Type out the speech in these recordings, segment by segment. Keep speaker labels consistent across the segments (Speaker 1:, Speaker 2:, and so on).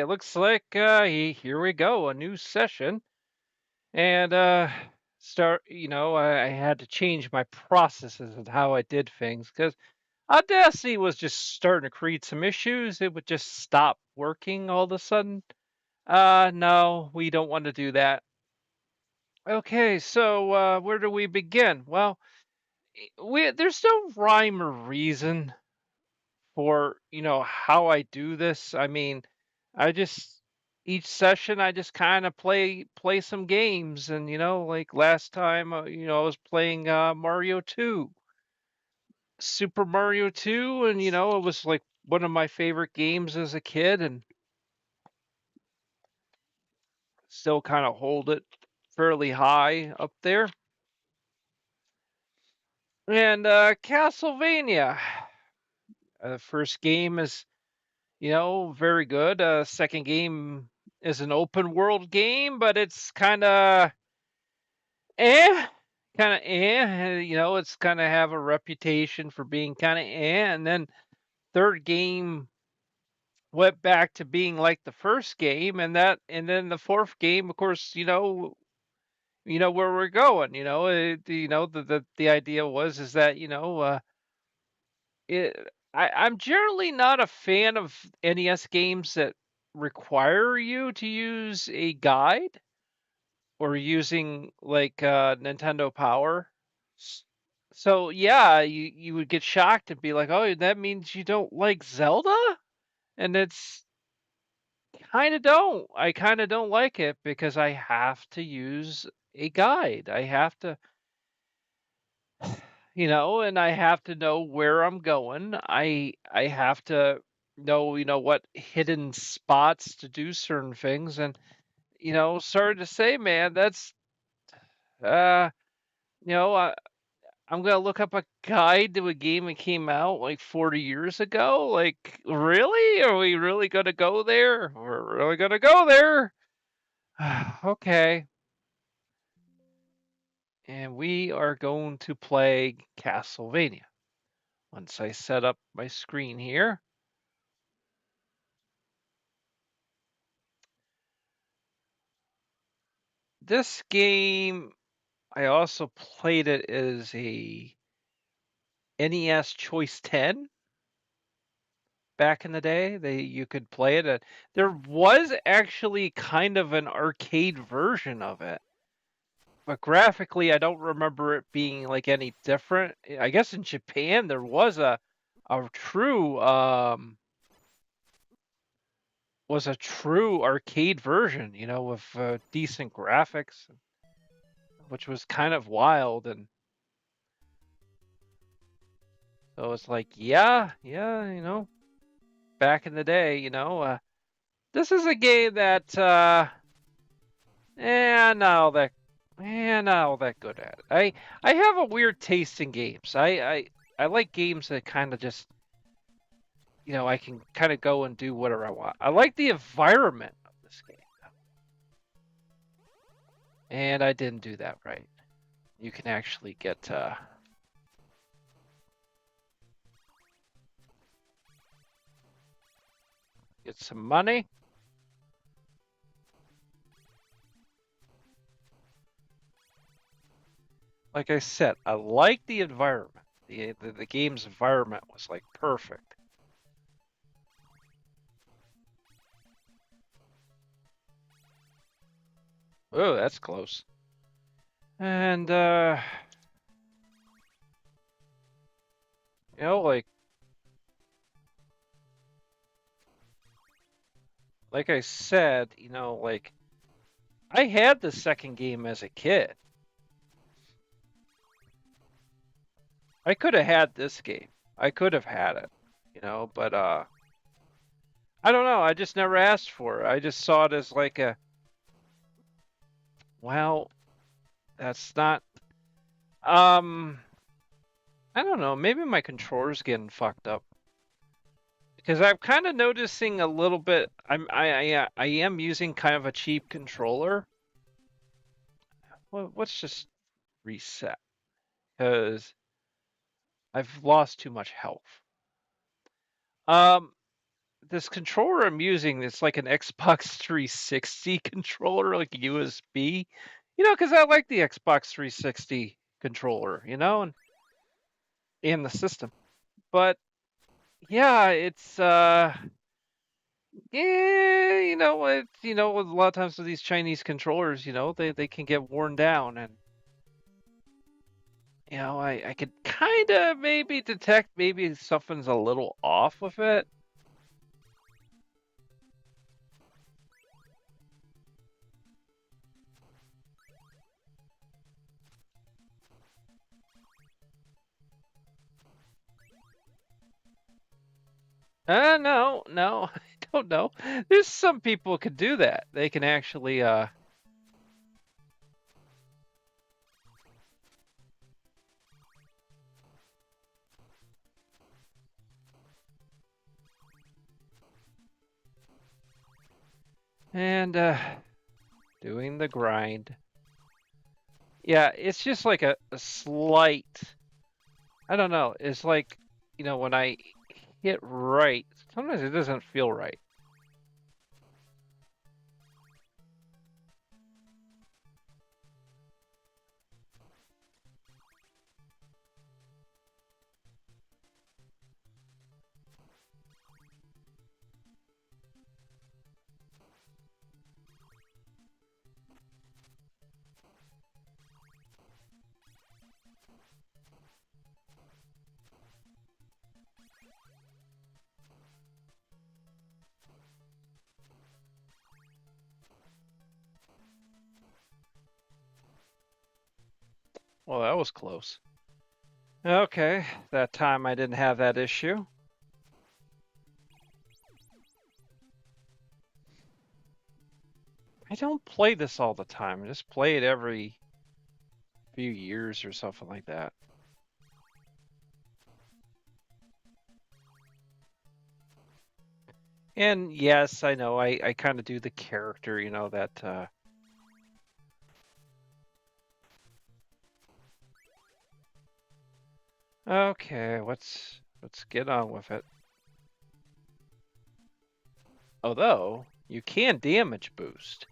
Speaker 1: it looks like here we go, a new session. And I had to change my processes and how I did things because Audacity was just starting to create some issues. It would just stop working all of a sudden. No, we don't want to do that. Okay, so where do we begin? Well, there's no rhyme or reason for how I do this. I mean, I just each session I just kind of play some games, and like last time I was playing Mario 2, Super Mario 2, and it was like one of my favorite games as a kid, and still kind of hold it fairly high up there. And Castlevania, first game is very good. Second game is an open world game, but it's eh, kind of it's kind of have a reputation for being kind of and then third game went back to being like the first game, and then the fourth game, of course, where we're going. The idea was is that it. I'm generally not a fan of NES games that require you to use a guide or using like Nintendo Power. So yeah, you would get shocked and be like, "Oh, that means you don't like Zelda?" And it's kind of don't. I kind of don't like it because I have to use a guide. I have to, and I have to know where I'm going. I have to know, what hidden spots to do certain things. And sorry to say, man, that's uh, you know, I'm gonna look up a guide to a game that came out like 40 years ago. Like, really? Are we really gonna go there? We're really gonna go there? Okay. And we are going to play Castlevania. Once I set up my screen here, this game I also played it as a NES Choice 10 back in the day. You could play it. There was actually kind of an arcade version of it, but graphically, I don't remember it being like any different. I guess in Japan there was a true arcade version, with decent graphics, which was kind of wild. And so it's like, yeah, yeah, back in the day, this is a game that not all that not all that good at it. I have a weird taste in games. I like games that kind of just I can kind of go and do whatever I want. I like the environment of this game, and I didn't do that right. You can actually get some money. Like I said, I like the environment. The game's environment was like perfect. Oh, that's close. And like I said, like I had the second game as a kid. I could have had this game. I could have had it, but I don't know. I just never asked for it. I just saw it as like well, that's not I don't know. Maybe my controller's getting fucked up because I'm kind of noticing a little bit. I am using kind of a cheap controller. Well, let's just reset because I've lost too much health. Um, this controller I'm using, it's like an Xbox 360 controller, like USB. Because I like the Xbox 360 controller, and the system. But yeah, it's yeah, a lot of times with these Chinese controllers, they can get worn down, and I could kind of maybe detect maybe something's a little off with it. No, no, I don't know. There's some people could do that. They can actually, and doing the grind. Yeah, it's just like a slight. I don't know. It's like, when I hit right, sometimes it doesn't feel right. Well, that was close. Okay, that time I didn't have that issue. I don't play this all the time. I just play it every few years or something like that. And yes, I know I kind of do the character, that okay, let's get on with it. Although you can damage boost.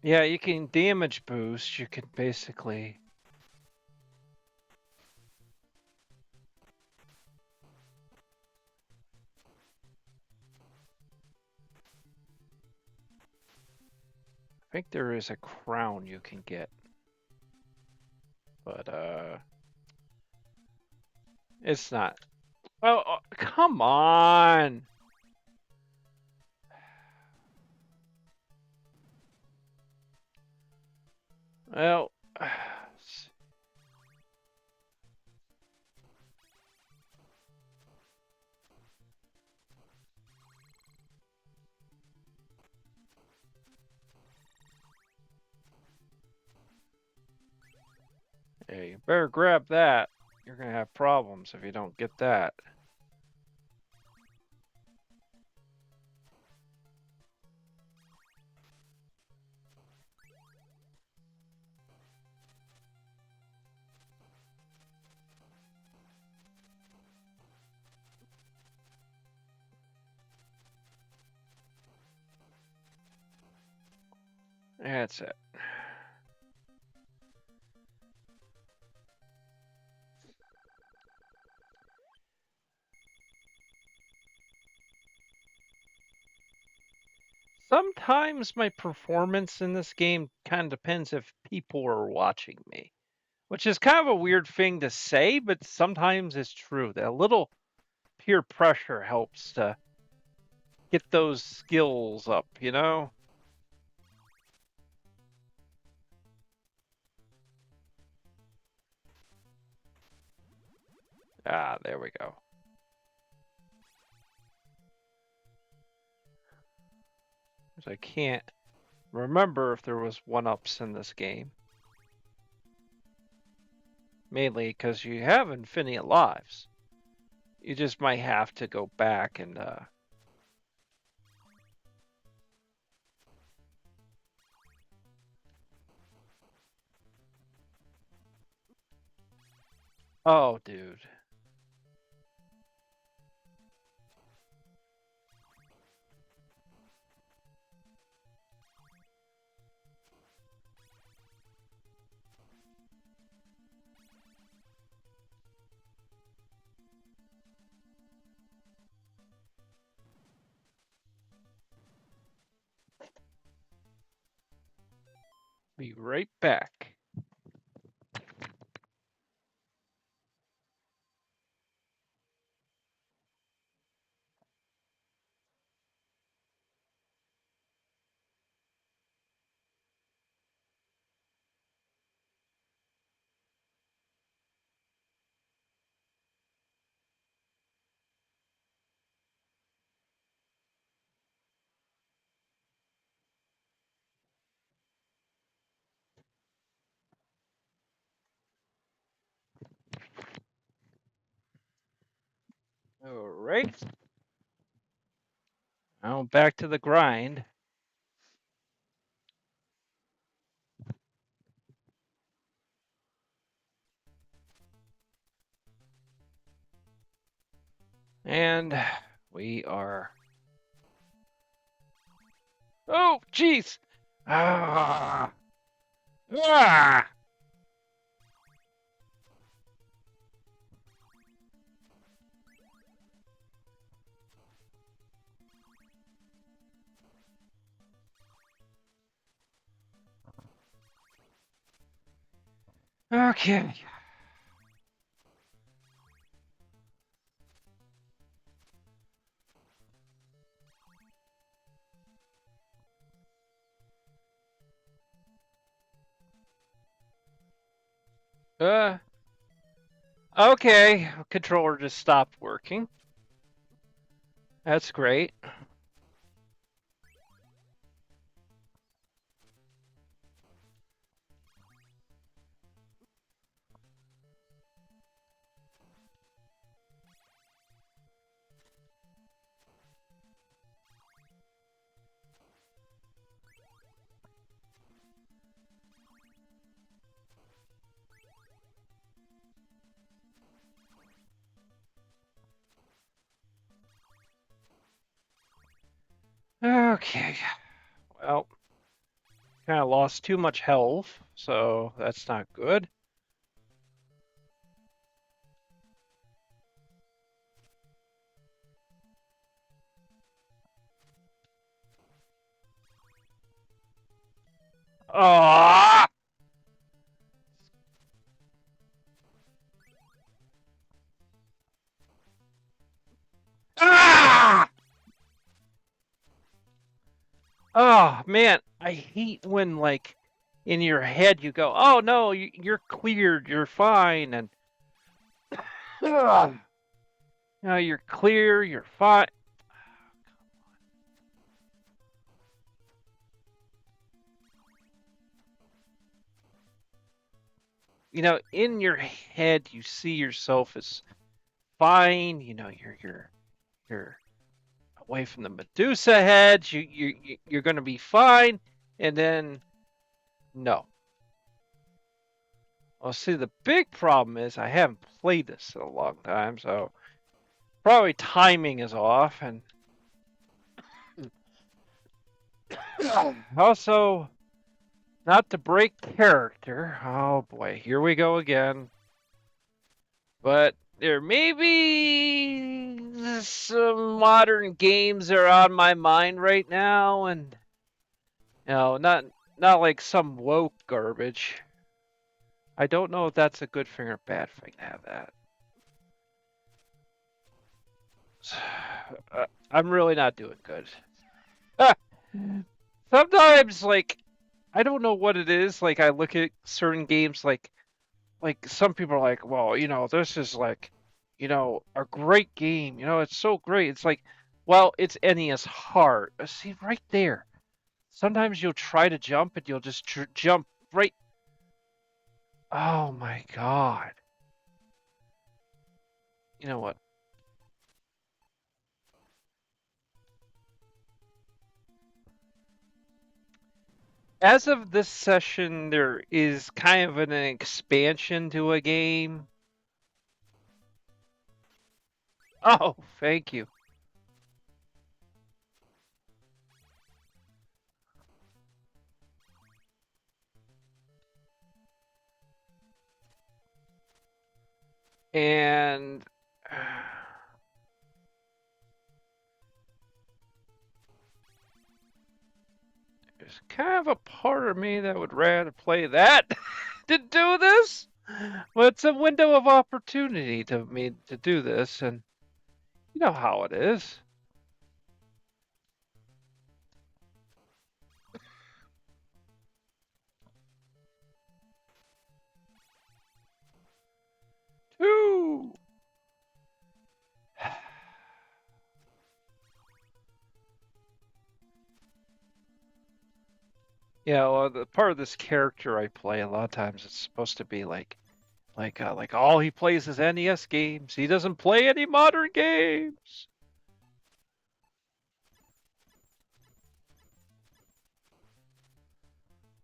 Speaker 1: Yeah, you can damage boost. You can basically. I think there is a crown you can get. But it's not. Oh, come on. Well, hey, you better grab that. You're gonna have problems if you don't get that. That's it. Sometimes my performance in this game kind of depends if people are watching me, which is kind of a weird thing to say, but sometimes it's true. That a little peer pressure helps to get those skills up. Ah, there we go. 'Cause I can't remember if there was one-ups in this game. Mainly because you have infinite lives. You just might have to go back and Oh, dude. Be right back. All right. Now back to the grind. And we are. Oh, jeez. Ah. Ah. Okay. Uh. Okay. Controller just stopped working. That's great. Okay. Well, kind of lost too much health, so that's not good. Ah! Ah! Oh man, I hate when like in your head you go, "Oh no, you're cleared, you're fine," and you know, you're clear, you're fine. You know, in your head you see yourself as fine. You know, you're away from the Medusa heads. You're going to be fine, and then no. Well, see, the big problem is I haven't played this in a long time, so probably timing is off, and also not to break character. Oh boy, here we go again. But there may be some modern games that are on my mind right now, and not like some woke garbage. I don't know if that's a good thing or bad thing to have that. I'm really not doing good. Sometimes, like, I don't know what it is. Like, I look at certain games, like some people are like, well, this is like, a great game. It's so great. It's like, well, it's NES hard. See, right there. Sometimes you'll try to jump and you'll just jump right. Oh my god. You know what? As of this session, there is kind of an expansion to a game. Oh, thank you. And there's kind of a part of me that would rather play that to do this. But it's a window of opportunity to me to do this, and you know how it is. Two. Yeah, well, the part of this character I play a lot of times it's supposed to be like all he plays is NES games. He doesn't play any modern games.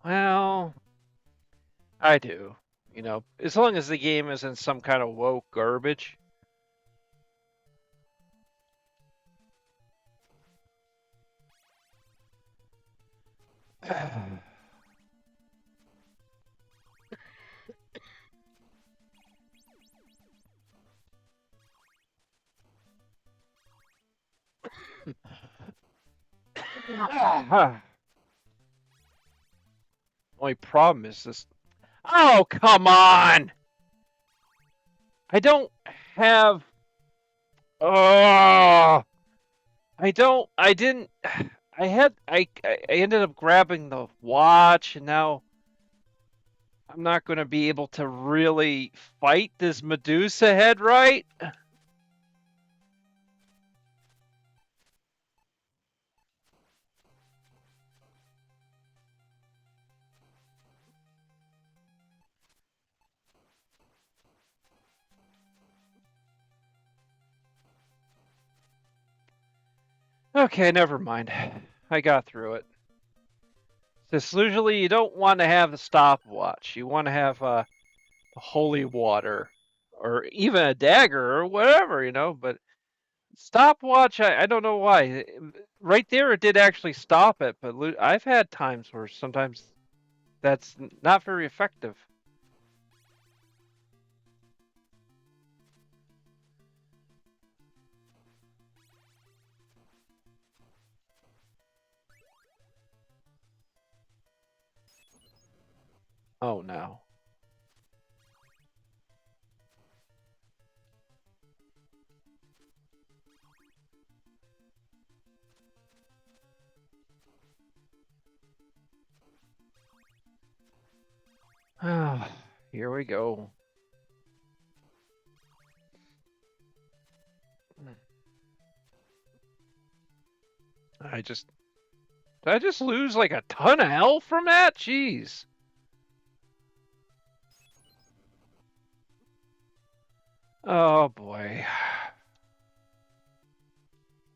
Speaker 1: Well, I do. You know, as long as the game isn't some kind of woke garbage. Only problem is this. Oh, come on! I don't have. Oh, I don't. I didn't. I had. I ended up grabbing the watch, and now I'm not going to be able to really fight this Medusa head, right? Okay, never mind. I got through it. This usually you don't want to have the stopwatch. You want to have holy water or even a dagger or whatever, you know. But stopwatch, I don't know why. Right there, it did actually stop it, but I've had times where sometimes that's not very effective. Oh no. Ah, here we go. I just Did I just lose like a ton of health from that? Jeez. Oh boy.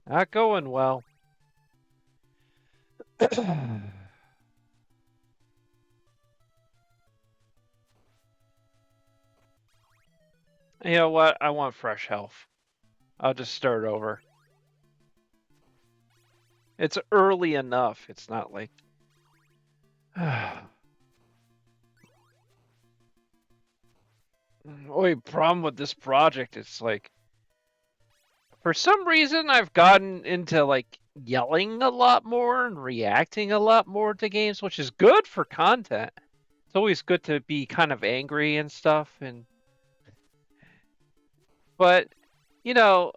Speaker 1: Not going well. You know what? I want fresh health. I'll just start over. It's early enough. It's not like. Only problem with this project is like, for some reason, I've gotten into like yelling a lot more and reacting a lot more to games, which is good for content. It's always good to be kind of angry and stuff, and but you know,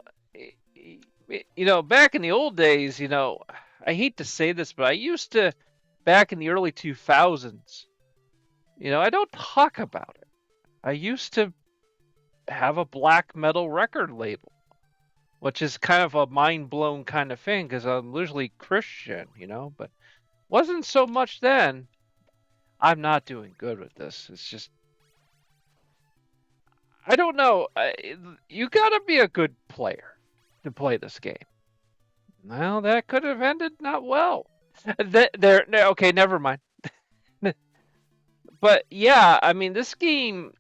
Speaker 1: back in the old days, I hate to say this, but I used to, back in the early 2000s, I don't talk about it. I used to have a black metal record label, which is kind of a mind blown kind of thing because I'm usually Christian, but wasn't so much then. I'm not doing good with this. It's just, I don't know. You gotta be a good player to play this game. Well, that could have ended not well. Okay, never mind. But yeah, I mean, this game